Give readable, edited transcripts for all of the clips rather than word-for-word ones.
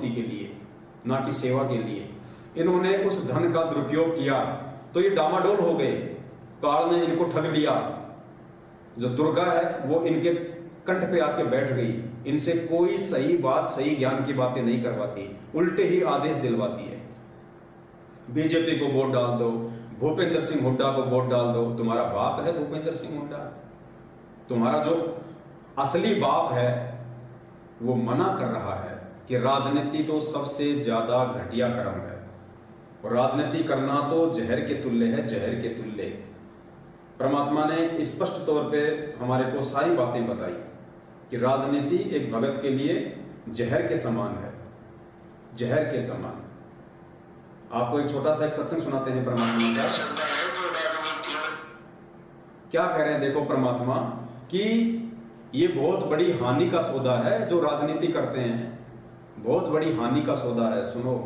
मस्ती के लिए, ना कि सेवा के लिए। इन्होंने उस धन का दुरुपयोग किया तो ये डामाडोल हो गए, काल ने इनको ठग लिया। जो दुर्गा है वो इनके कंठ पे आके बैठ गई, इनसे कोई सही बात, सही ज्ञान की बातें नहीं करवाती, उल्टे ही आदेश दिलवाती है। बीजेपी को वोट डाल दो, भूपेंद्र सिंह हुड्डा को वोट डाल दो। तुम्हारा बाप है भूपेंद्र सिंह हुड्डा? तुम्हारा जो असली बाप है वो मना कर रहा है कि राजनीति तो सबसे ज्यादा घटिया कर्म है, और राजनीति करना तो जहर के तुल्य है, जहर के तुल्य। परमात्मा ने स्पष्ट तौर पे हमारे को सारी बातें बताई कि राजनीति एक भगत के लिए जहर के समान है, जहर के समान। आपको एक छोटा सा एक सत्संग सुनाते हैं परमात्मा का। क्या कह रहे हैं देखो परमात्मा कि ये बहुत बड़ी हानि का सौदा है जो राजनीति करते हैं, बहुत बड़ी हानि का सौदा है। सुनो,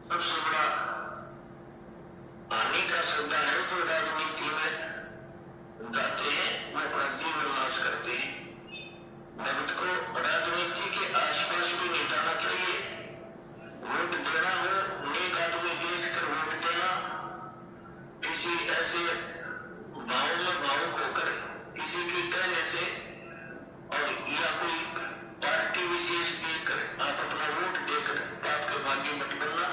सबसे बड़ा हानि का सौदा है जो राजनीति में जाते हैं, वो अपना जीवन नाश करते हैं। भगत को राजनीति के आसपास भी नहीं जाना चाहिए। वोट देना हो, नेक आदमी देख कर वोट देना, किसी ऐसे भाव में भावुक होकर किसी के कहने से और या कोई पार्टी विशेष देकर आप अपना वोट देकर बात के भाग्य मत बनना,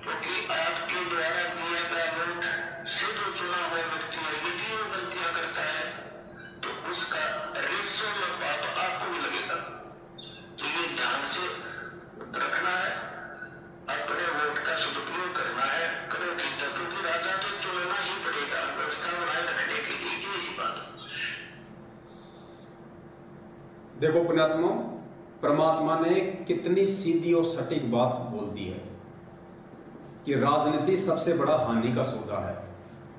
क्योंकि आपके द्वारा दिया गया वोट से जो चुना हुआ व्यक्ति है यदि वो गलतियां करता है तो उसका रेशो में पाप आपको भी लगेगा। तो ये ध्यान से रखना है, अपने वोट का सदुपयोग करना है, करोगे तो, क्योंकि राजा तो चुनना ही पड़ेगा व्यवस्था बनाए रखने के लिए। ऐसी बात देखो पुण्यात्मा, परमात्मा ने कितनी सीधी और सटीक बात बोल दी है कि राजनीति सबसे बड़ा हानि का सौदा है।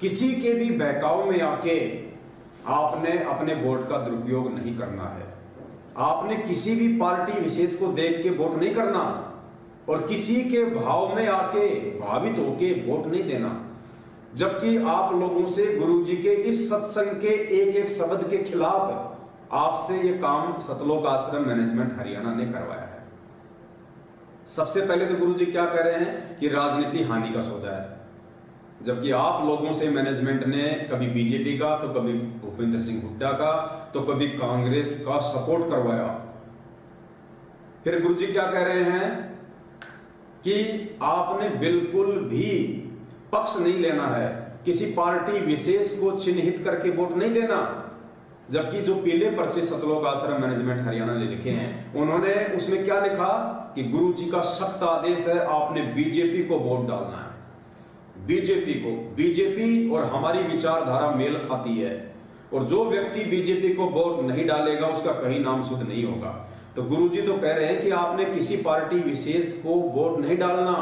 किसी के भी बहकाव में आके आपने अपने वोट का दुरुपयोग नहीं करना है। आपने किसी भी पार्टी विशेष को देख के वोट नहीं करना, और किसी के भाव में आके भावित होके वोट नहीं देना। जबकि आप लोगों से गुरुजी के इस सत्संग के एक एक शब्द के खिलाफ आपसे ये काम सतलोक आश्रम मैनेजमेंट हरियाणा ने करवाया है। सबसे पहले तो गुरुजी क्या कह रहे हैं कि राजनीति हानि का सौदा है, जबकि आप लोगों से मैनेजमेंट ने कभी बीजेपी का, तो कभी भूपेंद्र सिंह हुड्डा का, तो कभी कांग्रेस का सपोर्ट करवाया। फिर गुरुजी क्या कह रहे हैं कि आपने बिल्कुल भी पक्ष नहीं लेना है, किसी पार्टी विशेष को चिन्हित करके वोट नहीं देना। जबकि जो पीले पर्चे सतलोक आश्रम मैनेजमेंट हरियाणा ने लिखे हैं, उन्होंने उसमें क्या लिखा कि गुरुजी का सख्त आदेश है, आपने बीजेपी को वोट डालना है। बीजेपी को, बीजेपी और हमारी विचारधारा मेल खाती है, और जो व्यक्ति बीजेपी को वोट नहीं डालेगा उसका कहीं नाम शुद्ध नहीं होगा। तो गुरुजी तो कह रहे हैं कि आपने किसी पार्टी विशेष को वोट नहीं डालना,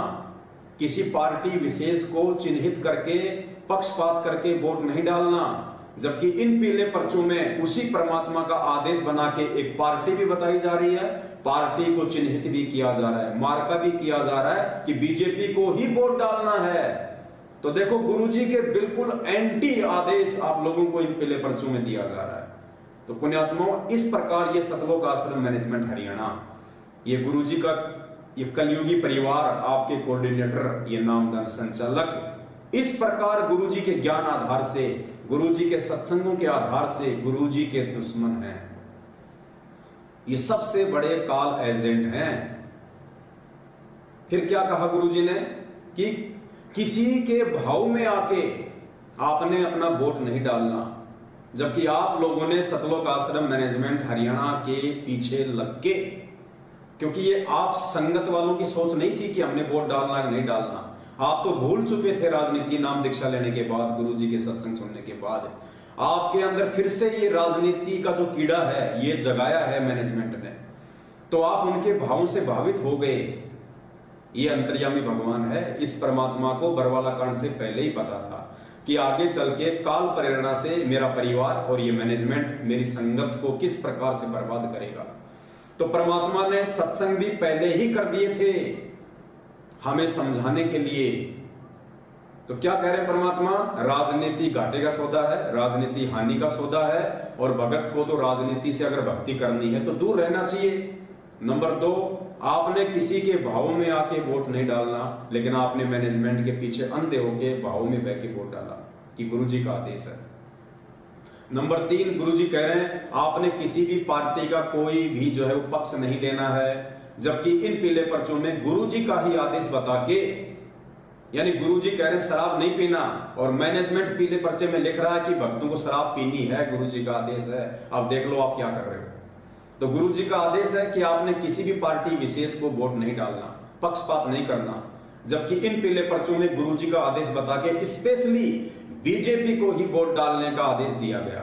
किसी पार्टी विशेष को चिन्हित करके पक्षपात करके वोट नहीं डालना। जबकि इन पीले पर्चों में उसी परमात्मा का आदेश बना के एक पार्टी भी बताई जा रही है, पार्टी को चिन्हित भी किया जा रहा है, मार्का भी किया जा रहा है कि बीजेपी को ही वोट डालना है। तो देखो गुरुजी के बिल्कुल एंटी आदेश आप लोगों को इन पीले पर्चों में दिया जा रहा है। तो पुण्यात्माओं, इस प्रकार ये सतलोक आश्रम मैनेजमेंट हरियाणा, ये गुरुजी का ये कलयुगी परिवार, आपके कोऑर्डिनेटर, ये नामदान संचालक, इस प्रकार गुरुजी के ज्ञान आधार से, गुरुजी के सत्संगों के आधार से गुरुजी के दुश्मन हैं। ये सबसे बड़े काल एजेंट हैं। फिर क्या कहा गुरुजी ने कि किसी के भाव में आके आपने अपना वोट नहीं डालना। जबकि आप लोगों ने सतलोक आश्रम मैनेजमेंट हरियाणा के पीछे लग के, क्योंकि ये आप संगत वालों की सोच नहीं थी कि हमने वोट डालना है नहीं डालना, आप तो भूल चुके थे राजनीति नाम दीक्षा लेने के बाद, गुरुजी के सत्संग सुनने के बाद। आपके अंदर फिर से ये राजनीति का जो कीड़ा है ये जगाया है मैनेजमेंट ने, तो आप उनके भावों से भावित हो गए। ये अंतर्यामी भगवान है। इस परमात्मा को बरवाला कांड से पहले ही पता था कि आगे चल के काल प्रेरणा से मेरा परिवार और ये मैनेजमेंट मेरी संगत को किस प्रकार से बर्बाद करेगा। तो परमात्मा ने सत्संग भी पहले ही कर दिए थे हमें समझाने के लिए। तो क्या कह रहे हैं परमात्मा? राजनीति घाटे का सौदा है, राजनीति हानि का सौदा है, और भगत को तो राजनीति से अगर भक्ति करनी है तो दूर रहना चाहिए। नंबर 2, आपने किसी के भाव में आके वोट नहीं डालना, लेकिन आपने मैनेजमेंट के पीछे अंधे होके भाव में बह के वोट डाला कि गुरुजी का आदेश है। नंबर 3, गुरुजी कह रहे हैं आपने किसी भी पार्टी का कोई भी जो है वो पक्ष नहीं लेना है, जबकि इन पीले पर्चों में गुरुजी का ही आदेश बता के, यानी गुरुजी कह रहे हैं शराब नहीं पीना, और मैनेजमेंट पीले पर्चे में लिख रहा है कि भक्तों को शराब पीनी है, गुरुजी का आदेश है, अब देख लो आप क्या कर रहे हो। तो गुरुजी का आदेश है कि आपने किसी भी पार्टी विशेष को वोट नहीं डालना, पक्षपात नहीं करना, जबकि इन पीले पर्चों में गुरुजी का आदेश बता के स्पेशली बीजेपी को ही वोट डालने का आदेश दिया गया।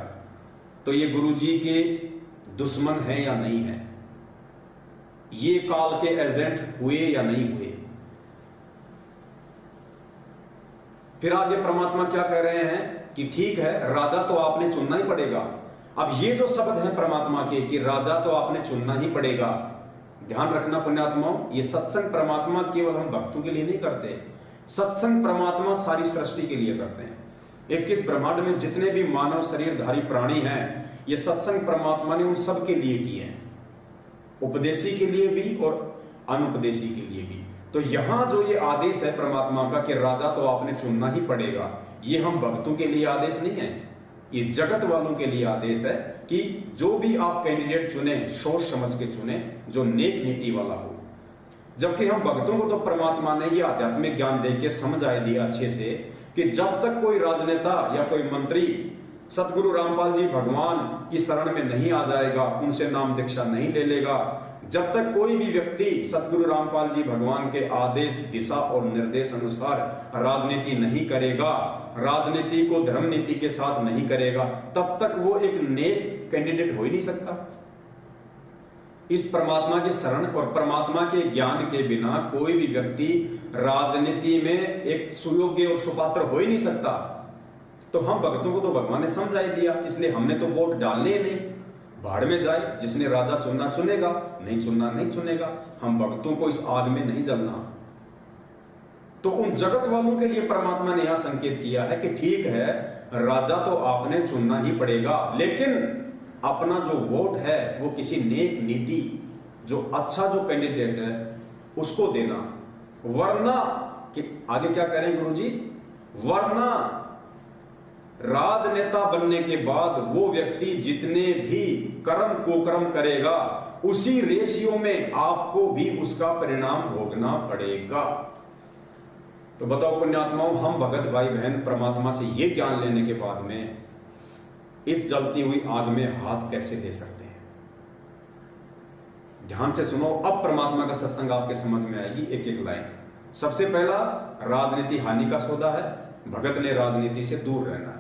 तो ये गुरुजी के दुश्मन है या नहीं है? ये काल के एजेंट हुए या नहीं हुए? फिर आगे परमात्मा क्या कह रहे हैं कि ठीक है, राजा तो आपने चुनना ही पड़ेगा। अब ये जो शब्द है परमात्मा के कि राजा तो आपने चुनना ही पड़ेगा, ध्यान रखना पुण्यात्माओं, ये सत्संग परमात्मा केवल हम भक्तों के लिए नहीं करते, सत्संग परमात्मा सारी सृष्टि के लिए करते हैं। 21 ब्रह्मांड में जितने भी मानव शरीरधारी प्राणी हैं, ये सत्संग परमात्मा ने उन सब के लिए किए हैं, उपदेशी के लिए भी और अनुपदेशी के लिए भी। तो यहां जो ये आदेश है परमात्मा का कि राजा तो आपने चुनना ही पड़ेगा, ये हम भक्तों के लिए आदेश नहीं है, ये जगत वालों के लिए आदेश है कि जो भी आप कैंडिडेट चुने सोच समझ के चुने, जो नेक नीति वाला हो। जबकि हम भक्तों को तो परमात्मा ने ये आध्यात्मिक ज्ञान दे के समझा दिया अच्छे से कि जब तक कोई राजनेता या कोई मंत्री सतगुरु रामपाल जी भगवान की शरण में नहीं आ जाएगा, उनसे नाम दीक्षा नहीं ले लेगा, जब तक कोई भी व्यक्ति सतगुरु रामपाल जी भगवान के आदेश दिशा और निर्देश अनुसार राजनीति नहीं करेगा, राजनीति को धर्म नीति के साथ नहीं करेगा, तब तक वो एक नेक कैंडिडेट हो ही नहीं सकता। इस परमात्मा की शरण और परमात्मा के ज्ञान के बिना कोई भी व्यक्ति राजनीति में एक सुयोग्य और सुपात्र हो ही नहीं सकता। तो हम भक्तों को तो भगवान ने समझा ही दिया, इसलिए हमने तो वोट डालने ही नहीं, भाड़ में जाए, जिसने राजा चुनना चुनेगा, नहीं चुनना नहीं चुनेगा, हम भक्तों को इस आग में नहीं जलना। तो उन जगत वालों के लिए परमात्मा ने यह संकेत किया है कि ठीक है, राजा तो आपने चुनना ही पड़ेगा, लेकिन अपना जो वोट है वो किसी नेक नीति, जो अच्छा जो कैंडिडेट है उसको देना, वरना कि आगे क्या कह रहे हैं गुरुजी, वरना राजनेता बनने के बाद वो व्यक्ति जितने भी कर्म कुकर्म करेगा, उसी रेशियो में आपको भी उसका परिणाम भोगना पड़ेगा। तो बताओ पुण्यात्माओं, हम भगत भाई बहन परमात्मा से ये ज्ञान लेने के बाद में इस जलती हुई आग में हाथ कैसे दे सकते हैं? ध्यान से सुनो, अब परमात्मा का सत्संग आपके समझ में आएगी एक एक लाइन। सबसे पहला, राजनीति हानि का सौदा है, भगत ने राजनीति से दूर रहना है।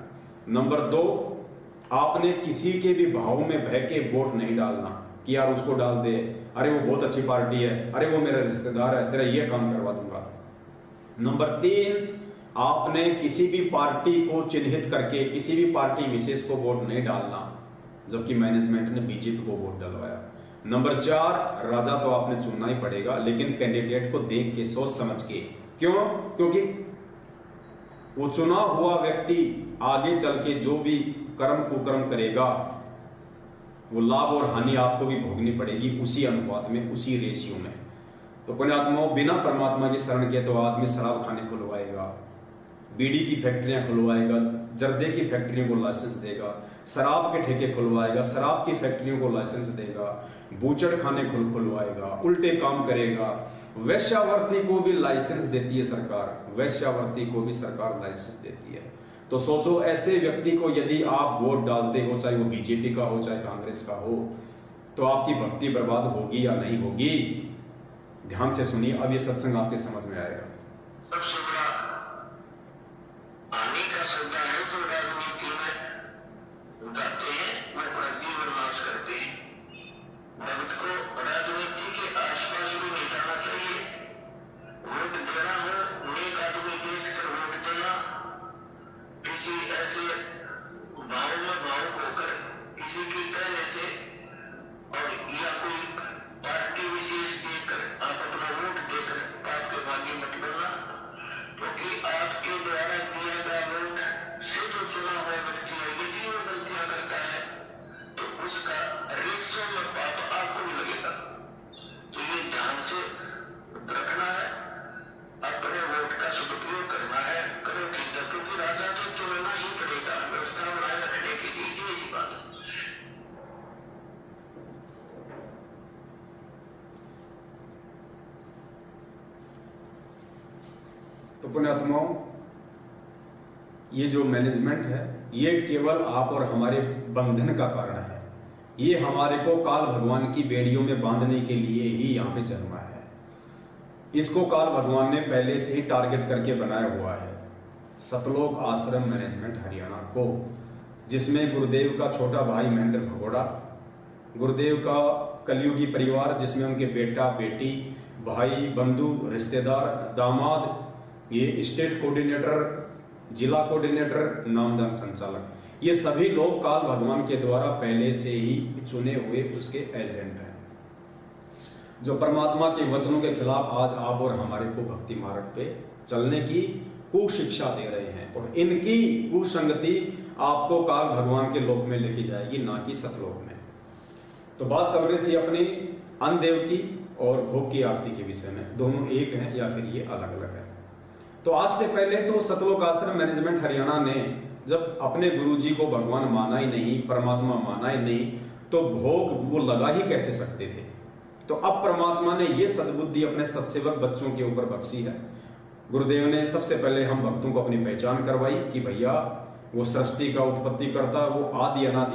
नंबर 2, आपने किसी के भी भाव में बह के वोट नहीं डालना कि यार उसको डाल दे, अरे वो बहुत अच्छी पार्टी है, अरे वो मेरा रिश्तेदार है, तेरा ये काम करवा दूंगा। नंबर 3, आपने किसी भी पार्टी को चिन्हित करके किसी भी पार्टी विशेष को वोट नहीं डालना, जबकि मैनेजमेंट ने बीजेपी को वोट डलवाया। नंबर 4, राजा तो आपने चुनना ही पड़ेगा, लेकिन कैंडिडेट को देख के सोच समझ के। क्यों? क्योंकि वो चुना हुआ व्यक्ति आगे चल के जो भी कर्म कुकर्म करेगा, वो लाभ और हानि आपको भी भोगनी पड़ेगी उसी अनुपात में, उसी रेशियो में। तो पुण्यात्माओं, बिना परमात्मा की शरण के तो आदमी शराब खाने खुलवाएगा, बीड़ी की फैक्ट्रियां खुलवाएगा, जर्दे की फैक्ट्रियों को लाइसेंस देगा, शराब के ठेके खुलवाएगा, शराब की फैक्ट्रियों को लाइसेंस देगा, बूचड़ खाने खुलवाएगा, उल्टे काम करेगा। वैश्यावर्ती को भी लाइसेंस देती है सरकार, वैश्यावर्ती को भी सरकार लाइसेंस देती है। तो सोचो, ऐसे व्यक्ति को यदि आप वोट डालते हो, चाहे वो बीजेपी का हो चाहे कांग्रेस का हो, तो आपकी भक्ति बर्बाद होगी या नहीं होगी? ध्यान से सुनिए, अब ये सत्संग आपके समझ में आएगा। सबसे बड़ा हानि का सौदा है जो राजनीति में जाते हैं, वो अपना जीवन नाश करते हैं। भक्त को राजनीति के आसपास भी नहीं जाना चाहिए। वोट देना हो, नेक आदमी देखकर वोट देना, किसी ऐसे भाव में भावुक होकर किसी के कहने से और या कोई पुण्यात्माओं, ये जो मैनेजमेंट है ये केवल आप और हमारे बंधन का कारण है। ये हमारे को काल भगवान की बेड़ियों में बांधने के लिए ही यहाँ पे जन्मा है। इसको काल भगवान ने पहले से ही टारगेट करके बनाया हुआ है। सतलोक आश्रम मैनेजमेंट हरियाणा को, जिसमें गुरुदेव का छोटा भाई महेंद्र भगोड़ा, गुरुदेव का कलयुगी परिवार जिसमें उनके बेटा बेटी, भाई, बंधु, रिश्तेदार, दामाद, ये स्टेट कोऑर्डिनेटर, जिला कोऑर्डिनेटर, नामदान संचालक, ये सभी लोग काल भगवान के द्वारा पहले से ही चुने हुए उसके एजेंट हैं, जो परमात्मा के वचनों के खिलाफ आज आप और हमारे को भक्ति मार्ग पे चलने की कुशिक्षा दे रहे हैं। और इनकी कुसंगति आपको काल भगवान के लोक में लेके जाएगी, ना कि सतलोक में। तो बात चल रही थी अपनी अन्नदेव की और भोग की आरती के विषय में। दोनों एक हैं या फिर ये अलग अलग है? तो आज से पहले तो सतलोक आश्रम मैनेजमेंट हरियाणा ने जब अपने गुरुजी को भगवान माना ही नहीं, परमात्मा माना ही नहीं, तो भोग वो लगा ही कैसे सकते थे? तो अब परमात्मा ने ये सद्बुद्धि अपने सत्सेवक बच्चों के ऊपर बख्शी है। गुरुदेव ने सबसे पहले हम भक्तों को अपनी पहचान करवाई कि भैया वो सृष्टि का उत्पत्ति करता, वो आदि अनादि